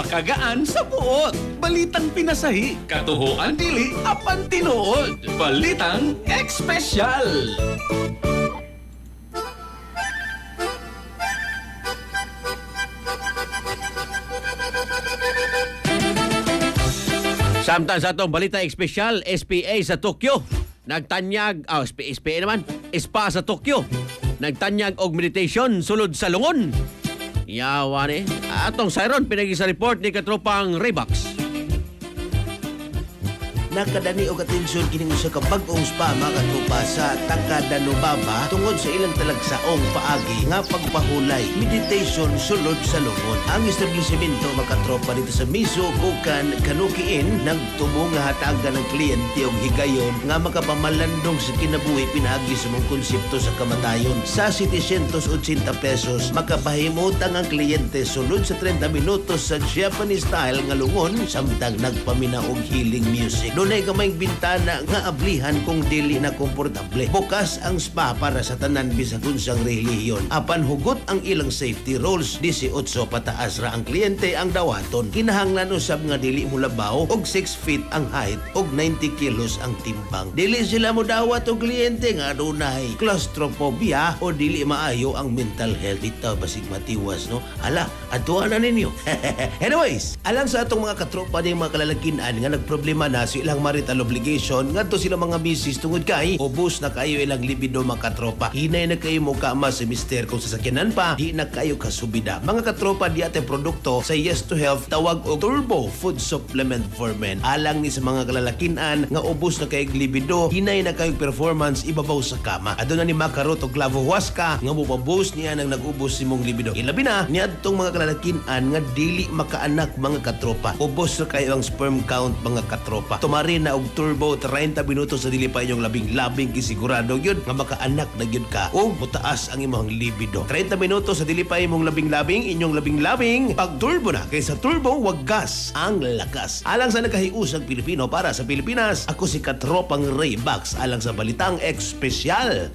makagaan sa buot. Balitang pinasahi, katuhuan dili, apan tinuod. Balitang Espesyal. Samtang sa itong balita espesyal, SPA sa Tokyo. Nagtanyag, SPA naman, SPA sa Tokyo. Nagtanyag og meditation sulod sa lungon. Yawa ni. Atong siron, pinagi sa report ni katropang Raybox. Nakadani og atensyon kining usa ka bag-ong spa mga tropa sa Takadanobaba tungod sa ilang talagsaong paagi nga pagpahulay meditation sulod sa lungon. Ang establishmento mga tropa dito sa Miso, Kukan, Kanukiin nagtumo nga hatagan ng kliyente og higayon nga makapamalandong sa kinabuhi pinaagi sa mong konsepto sa kamatayon. Sa 780 pesos makapahimutang ang kliyente sulod sa 30 minutos sa Japanese style nga lungon samtang nagpamina og healing music. Dunay gamayng bintana nga ablihan kung dili na komportable. Bukas ang spa para sa tanan bisag unsang relihiyon. Apan hugot ang ilang safety rules. 18 pataas ra ang kliyente ang dawaton. Kinahanglan usab nga dili mo labaw og 6 feet ang height og 90 kilos ang timbang. Dili sila mo dawat og kliyente nga dunay claustrophobia o dili maayo ang mental health. Ito basig matiwas, no? Ala, atuan na ninyo. Anyways, alang sa atong mga katropa ng mga kalalakinan nga nagproblema na sa ilang marital obligation ngadto sila mga misis tungod kay ubos na kayo ilang libido mga katropa. Hinay na kayo mo kama sa mister kung sasakyanan pa di na kayo kasubida. Mga katropa di ate produkto sa Yes to Health tawag og Turbo Food Supplement for Men. Alang ni sa mga kalalakinan nga ubos na kayo libido, hinay na kayo performance ibabaw sa kama. Aduna ni makarot og Clavo Huasca nga mobaboost niya nang nag-ubos nimong libido. Ilabi na niadtong mga kalalakinan nga dili makaanak mga katropa. Ubos na kayo ang sperm count mga katropa. Tumari na og Turbo 30 minutos sa dili pa inyong labing kisigurado yun nga makaanak na yun ka o mutaas ang imong libido. 30 minutos sa dili pa imong inyong labing pag Turbo na kaysa Turbo wag gas ang lakas. Alang sa nakahiusang Pilipino para sa Pilipinas, ako si Katropang Raybox alang sa Balitang Espesyal.